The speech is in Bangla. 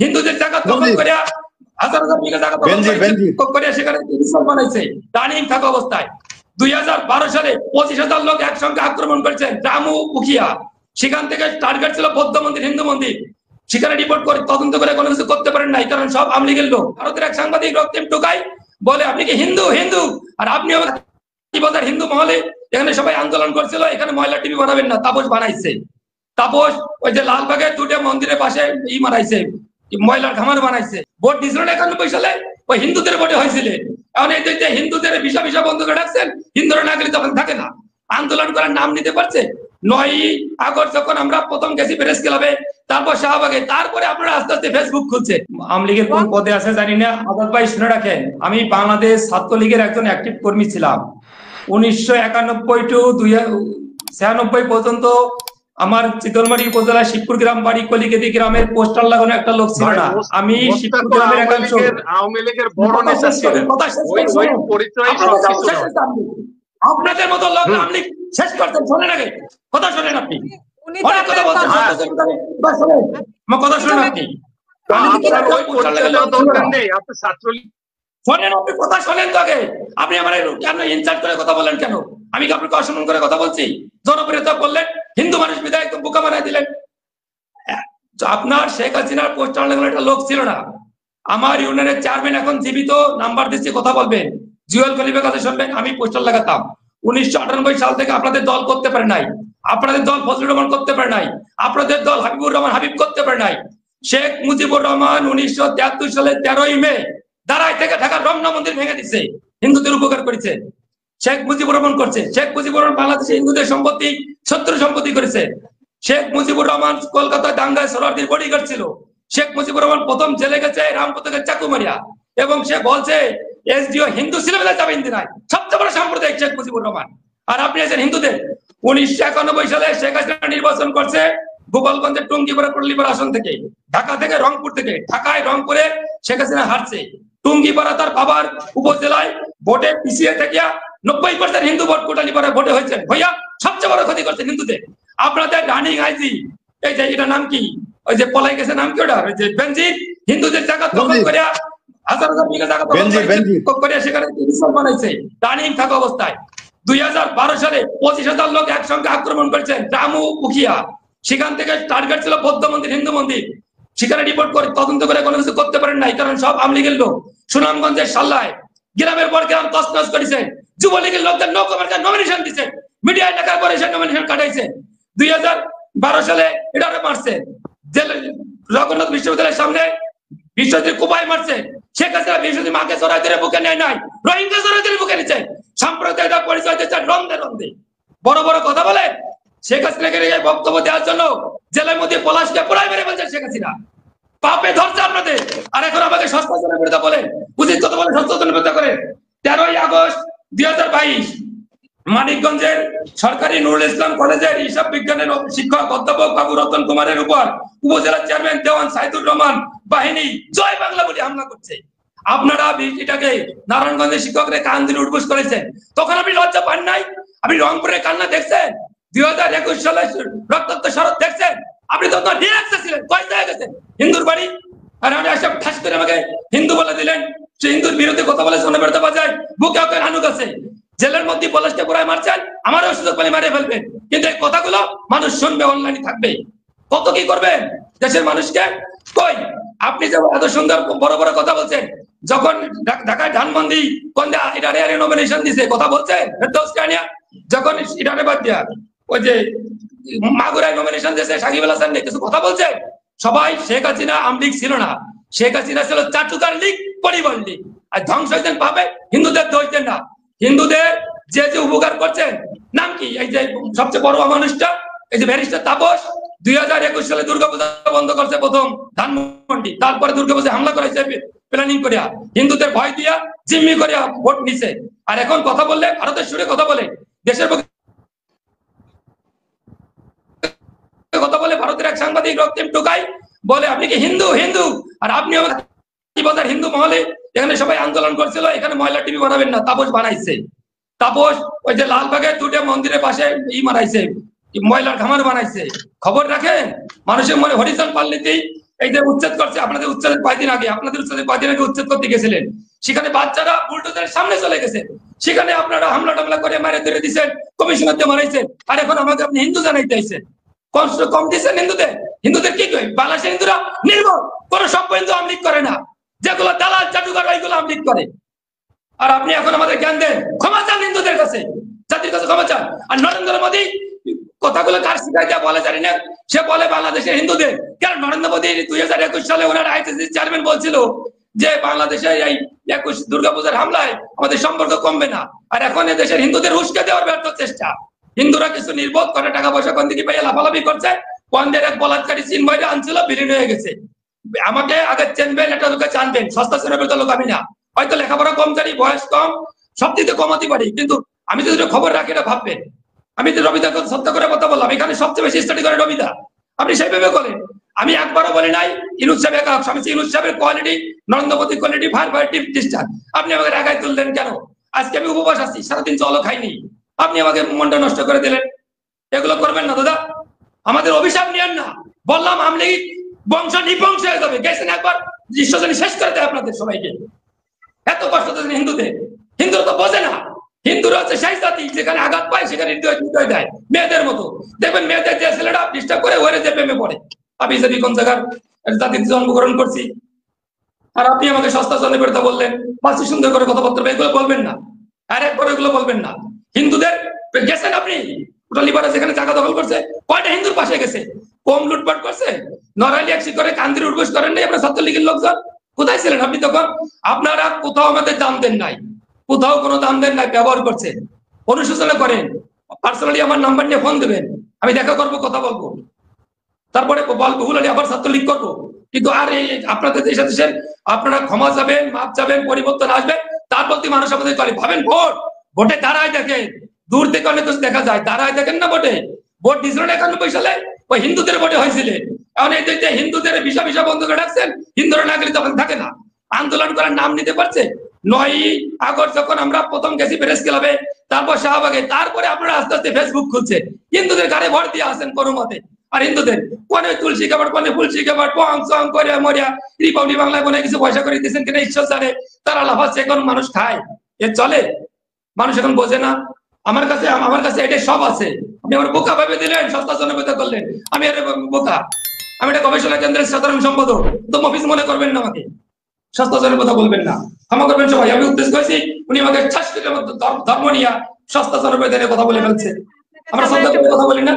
হিন্দুদের জায়গা দখল করে হাজার হাজার বিঘা জায়গা দখল করে সেখানে রিসোর্ট বানাইছে রানিং থাকা অবস্থায়। 2012 সালে 25,000 লোক একসঙ্গে আক্রমণ করেছেন রামু উখিয়া। সেখান থেকে টার্গেট ছিল বৌদ্ধ মন্দির, হিন্দু মন্দির। সেখানে রিপোর্ট করে তদন্ত করে কোনো কিছু করতে পারেন নাই, কারণ সব আওয়ামী লীগের লোক। ভারতের এক সাংবাদিক রক্তিম টোকাই বলে আপনি কি হিন্দু হিন্দু আর আপনি হিন্দু মহলে এখানে সবাই আন্দোলন করছিল, এখানে ময়লা টিভি বানাবেন না। তাপস বানাইছে, তাপস ওই যে লালবাগের দুটো মন্দিরের পাশে মারাইছে, ময়লার খামার বানাইছে। ভোট দিয়েছিল 91 সালে, ওই হিন্দুদের ভোটে হয়েছিল। এখন এই যে হিন্দুদের ভিসা ভিসা বন্ধ করে রাখছেন, হিন্দুরা না গেলে তখন থাকে না, আন্দোলন করার নাম নিতে পারছে। 9 আগস্ট যখন আমরা প্রথম গেছি প্রেস ক্লাবে, তারপর শাহবাগে, তারপরে আপনারা আস্তে আস্তে ফেসবুক খুলছে। আওয়ামী লীগের কোন পদে আছে জানি না, আজাদ ভাই শুনে রাখেন, আমি বাংলাদেশ ছাত্রলীগের একজন অ্যাক্টিভ কর্মী ছিলাম। 1991 টু 1996 পর্যন্ত আমার চিতলমারি উপজেলা শিবপুর গ্রাম বাড়ি, কলিকেদি গ্রামের পোস্টার লাগানো একটা লোক ছিল না। আমি শিবপুর গ্রামের একাংশ আওয়ামী লীগের বড় নেতা ছিলেন, ওই পরিচয় সবকিছু আপনাদের মতো লোক আওয়ামী লীগ শেষ করতেন। শোনেন আগে কথা, শোনেন আপনি অনেক কথা বলছেন, কথা শোনেন আপনি। দরকার নেই, আপনি ছাত্রলীগ শোনেন, আপনি কথা শোনেন তো আগে। আপনি আমার কেন ইনসাল্ট করে কথা বলেন কেন? আমি কি আপনাকে অসম্মান করে কথা বলছি? জনপ্রিয়তা করলেন, হিন্দু মানুষ বিধায় একদম বোকা বানাই দিলেন। আপনার শেখ হাসিনার পোস্টার লাগানো একটা লোক ছিল না। আমার ইউনিয়নের চেয়ারম্যান এখন জীবিত, নাম্বার দিচ্ছি, কথা বলবেন, জুয়েল খলিফার কাছে শুনবেন। আমি পোস্টার লাগাতাম 1998 সাল থেকে। আপনাদের দল করতে পারে নাই, আপনাদের দল ফজলুর রহমান করতে পারে নাই, আপনাদের দল হাবিবুর রহমান হাবিব করতে পারে নাই। শেখ মুজিবুর রহমান 1973 সালে 13ই মে দাঁড়াই থেকে ঢাকার রমনা মন্দির ভেঙে দিচ্ছে, হিন্দুদের উপকার করেছে। শেখ মুজিবুর রহমান করছে। শেখ মুজিবুর রহমান বাংলাদেশে হিন্দুদের সম্পত্তি শত্রু সম্পত্তি করেছে। শেখ মুজিবুর রহমান কলকাতায় দাঙ্গায় সোহরাওয়ার্দীর বডিগার্ড ছিল। শেখ মুজিবুর রহমান প্রথম জেলে গেছে রামপুরকে চাকু মারিয়া, এবং সে বলছে এসডিও হিন্দু ছিল বলে যাবেন নাই। সবচেয়ে বড় সাম্প্রদায়িক শেখ মুজিবুর রহমান। আর আপনি আছেন হিন্দুদের। 1991 সালে শেখ হাসিনা নির্বাচন করছে গোপালগঞ্জের টুঙ্গিপাড়া পল্লীপাড়া আসন থেকে, ঢাকা থেকে রংপুর থেকে। ঢাকায় রংপুরে শেখ হাসিনা হারছে। টুঙ্গিপাড়া তার বাবার উপজেলায় ভোটে পিছিয়ে থেকে 90% হিন্দু ভোট কোটালীপাড়ায় ভোটে হয়েছে। ভাইয়া সবচেয়ে বড় ক্ষতি করছে হিন্দুদের। আপনাদের রানিং আইজি এই যে এটা নাম কি, ওই যে পলাই গেছে নাম কি, ওটা ওই যে বেনজির, হিন্দুদের জায়গা দখল করে হাজার হাজার বিঘা জায়গা দখল করে সেখানে রিসোর্ট বানাইছে রানিং থাকা অবস্থায়। 2012 সালে 25,000 লোক একসঙ্গে আক্রমণ করেছেন রামু উখিয়া। সেখান থেকে টার্গেট ছিল বৌদ্ধ মন্দির, হিন্দু মন্দির। সেখানে রিপোর্ট করে তদন্ত করে কোনো কিছু করতে পারেন নাই, কারণ সব আওয়ামী লীগের লোক। সুনামগঞ্জের সাল্লায় গ্রামের পর গ্রাম তছনছ করেছে। যুবলীগের লোকদের নমিনেশন দিচ্ছে, মিডিয়ায় দেখার পরে সে নমিনেশন কাটাইছে। 2012 সালে এটা মারছে, জগন্নাথ বিশ্ববিদ্যালয়ের সামনে বিশ্বজিৎ কুপাই মারছে। শেখ হাসিনা বিশ্বজিৎ মাকে জড়াই ধরে বুকে নেয় নাই, রোহিঙ্গা জড়াই ধরে বুকে নিচ্ছে। সাম্প্রদায়িকতা পরিচয় দিচ্ছে রন্ধে রন্ধে, বড় বড় কথা বলে। শেখ হাসিনাকে বক্তব্য দেওয়ার জন্য জেলের মধ্যে পলাশকে পোড়াই মেরে ফেলছে শেখ হাসিনা। পাপে ধরছে আপনাদের। আর এখন আমাকে সচেতনের বিরুদ্ধে বলেন, উচিত কথা বলে সচেতনের বিরুদ্ধে করেন। 13ই আগস্ট 2022 মানিকগঞ্জের সরকারি নুরুল ইসলাম কলেজের হিসাব বিজ্ঞানের শিক্ষক অধ্যাপক বাবু রতন কুমারের উপর উপজেলা চেয়ারম্যান দেওয়ান সাইদুর রহমান বাহিনী জয় বাংলা বলে হামলা করছে। আপনারা এটাকে নারায়ণগঞ্জের শিক্ষকরা কান দিয়ে উঠবোস করেছেন, তখন আপনি লজ্জা পান নাই? আপনি রংপুরের কান্না দেখছেন? 2021 সালে রক্তাক্ত শরৎ দেখছেন? আপনি তখন রিল্যাক্সে ছিলেন, কয়টা হয়ে গেছেন হিন্দুর বাড়ি। আর আমি এসব ঠাস করে আমাকে হিন্দু বলে দিলেন, সে হিন্দুর বিরুদ্ধে কথা বলে সোনা বেরোতে বাজায়, বুকে ওকে হানুক আছে। জেলের মধ্যে পলাশকে পোড়ায় মারছেন, আমারও সুযোগ পেলে মারিয়ে ফেলবেন। কিন্তু এই কথাগুলো মানুষ শুনবে, অনলাইনে থাকবে। কত কি করবেন দেশের মানুষকে? কই আপনি যে এত সুন্দর বড় বড় কথা বলছেন, যখন ঢাকায় ধানমন্ডি কোন ইটারে নমিনেশন দিছে কথা বলছেন, যখন ইটারে বাদ দিয়া ওই যে মাগুরায় নমিনেশন দিয়েছে সাকিব আল হাসান কিছু কথা বলছেন। সবাই শেখ হাসিনা আওয়ামী লীগ ছিল না, শেখ হাসিনা ছিল চাটুকার লীগ, পরিবার লীগ। আর ধ্বংস হয়েছেন পাবে, হিন্দুদের দোষ দেন না। হিন্দুদের যে যে উপকার করছেন, নাম কি, এই যে সবচেয়ে বড় মানুষটা, এই যে ব্যারিস্টার তাপস 2021 সালে দুর্গাপূজা বন্ধ করছে প্রথম ধানমন্ডি, তারপরে দুর্গাপূজা হামলা করেছে প্ল্যানিং করিয়া, হিন্দুদের ভয় দিয়া জিম্মি করিয়া ভোট নিছে। আর এখন কথা বললে ভারতের সুরে কথা বলে, দেশের পক্ষে কথা বলে। ভারতের এক সাংবাদিক রক্তিম টোকাই বলে আপনি কি হিন্দু হিন্দু আর আপনি হিন্দু মহলে এখানে সবাই আন্দোলন করছিল, এখানে ময়লা টিভি বানাবেন না। তাপস বানাইছে, তাপস ওই যে লালবাগের দুটো মন্দিরের পাশে মারাইছে, ময়লার খামার বানাইছে। খবর রাখেন, মানুষের মনে হরিজন পাল্লিতেই এই যে উচ্ছেদ করছে, আপনাদের উচ্ছেদের কয়েকদিন আগে, উচ্ছেদ করতে গেছিলেন, সেখানে বাচ্চারা বুলডোজারের সামনে চলে গেছে, সেখানে আপনারা হামলা টামলা করে মারে ধরে দিচ্ছেন, কমিশনারকে মারাইছেন, আর এখন আমাকে আপনি হিন্দু জানাইতে আইছেন। কষ্ট কম দিচ্ছেন হিন্দুদের কি কই? বাংলাদেশের হিন্দুরা নির্ভর কোন সভ্য হিন্দু আমলিক করে না, যেগুলো দালাল জাদুঘর ওইগুলো আমলিক করে। আর আপনি এখন আমাদের জ্ঞান দেন, ক্ষমা চান হিন্দুদের কাছে, জাতির কাছে ক্ষমা চান। আর নরেন্দ্র মোদী কথাগুলো কার শিখাইতে বলে জানি না, সে বলে বাংলাদেশের হিন্দুদের। কারণ নরেন্দ্র মোদী 2021 সালে ওনার আইসিসি চেয়ারম্যান বলছিল যে বাংলাদেশে এই 21 দুর্গাপূজার হামলায় আমাদের সম্পর্ক কমবে না, আর এখন দেশের হিন্দুদের উস্কে দেওয়ার ব্যর্থ চেষ্টা। হিন্দুরা কিছু নির্বোধ করে টাকা পয়সা কোন দিকে পাইয়া লাফালাফি করছে, পন্দের এক বলাৎকারী চিন্ময়টা আনছিল, বিলীন হয়ে গেছে। আমাকে আগে চেনবেন, একটা লোকে জানবেন, সস্তা শ্রেণীর লোক আমি না, হয়তো লেখাপড়া কম জানি, বয়স কম, সব দিকে কমাতে পারি, কিন্তু আমি যদি খবর রাখি না ভাববেন। আমি তো রবিদা সত্য করে কথা বললাম, এখানে সবচেয়ে বেশি স্টাডি করে রবিদা, আপনি সেইভাবে বলেন। আমি একবারও বলি নাই ইনুস সাহেব একা, আমি ইনুস সাহেবের কোয়ালিটি, নরেন্দ্র মোদীর কোয়ালিটি ভার ডিস্টার্ব। আপনি আমাকে রাগায় তুললেন কেন? আজকে আমি উপবাস আছি, সারাদিন জলও খাইনি, আপনি আমাকে মনটা নষ্ট করে দিলেন। এগুলো করবেন না দাদা, আমাদের অভিশাপ নিয়েন না। বললাম আমলি বংশ নিবংশ হয়ে যাবে, গেছেন একবার, দৃশ্যজনী শেষ করে দেয় আপনাদের সবাইকে। এত কষ্ট দেন হিন্দুদের, হিন্দুরা তো বোঝে না। হিন্দুরা হচ্ছে সেই জাতি যেখানে আঘাত পায় সেখানে হৃদয় দেয়, মেয়েদের মতো। দেখবেন মেয়েদের যে ছেলেটা ডিস্টার্ব করে ওরে যে প্রেমে পড়ে। আমি যদি কোন জায়গার জাতিতে জন্মগ্রহণ করছি, আর আপনি আমাকে সস্তা চন্দ্রবেড়া বললেন, বাসি সুন্দর করে কথাবার্তা, এগুলো বলবেন না, আর একবার এগুলো বলবেন না। হিন্দুদের গেছেন আপনি উটালিপাড়া যেখানে জায়গা দখল করছে, কয়টা হিন্দুর পাশে গেছে? কম লুটপাট করছে? নড়াইলি একশি করে কান্দির উঠবোস করেন নাই আপনার ছাত্রলীগের লোকজন? কোথায় ছিলেন আপনি তখন? আপনারা কোথাও আমাদের দাম দেন নাই, কোথাও কোনো দাম দেন নাই, ব্যবহার করছেন, অনুশোচনা করেন। পার্সোনালি আমার নাম্বার নিয়ে ফোন দেবেন, আমি দেখা করবো, কথা বলবো, তারপরে বলবো আবার ছাত্রলীগ করবো। কিন্তু আর এই আপনাদের দেশের আপনারা ক্ষমা যাবেন, মাপ যাবেন, পরিবর্তন আসবে, তার প্রতি মানুষ আমাদের চলে। ভাবেন ভোটে দাঁড়ায় দেখেন, দূর থেকে অনেক কিছু দেখা যায়, দাঁড়ায় দেখেন না। ভোট দিয়েছিল 91 সালে, ওই হিন্দুদের ভোটে হয়েছিল। এখন এই যে হিন্দুদের ভিসা বন্ধ করে রাখছেন, হিন্দুরা না গেলে তখন থাকে না, আন্দোলন করার নাম নিতে পারছে। 9ই আগস্ট যখন আমরা প্রথম গেছি প্রেস ক্লাবে, তারপর শাহবাগে, তারপরে আপনারা আস্তে আস্তে ফেসবুক খুলছে, হিন্দুদের গাড়ি ভর দিয়ে আসেন কোনো মতে। আর হিন্দুদের কোনে তুলসী কাপড়, কোনে ফুলসী কাপড়, পং সং করে মরিয়া রিপাবলিক বাংলায় কোনে কিছু পয়সা করে দিয়েছেন কিনা ঈশ্বর জানে, তারা লাফাচ্ছে, এখন মানুষ খায়, এ চলে? মানুষ এখন বোঝে না। আমার কাছে এটা সব আছে, আপনি আমার বোকা ভাবে দিলেন, সস্তা জনপ্রিয়তা করলেন, আমি আরে বোকা, আমি এটা গবেষণা কেন্দ্রের সাধারণ সম্পাদক, তো মফিজ মনে করবেন না, আমাকে সস্তা জনপ্রিয়তা বলবেন না, ক্ষমা করবেন সবাই। আমি উদ্দেশ্য করেছি, উনি আমাকে 6 মিনিটের মধ্যে ধর্ম নিয়ে সস্তা জনপ্রিয়তা নিয়ে কথা বলে ফেলছে। আমরা সস্তা কথা বলি না।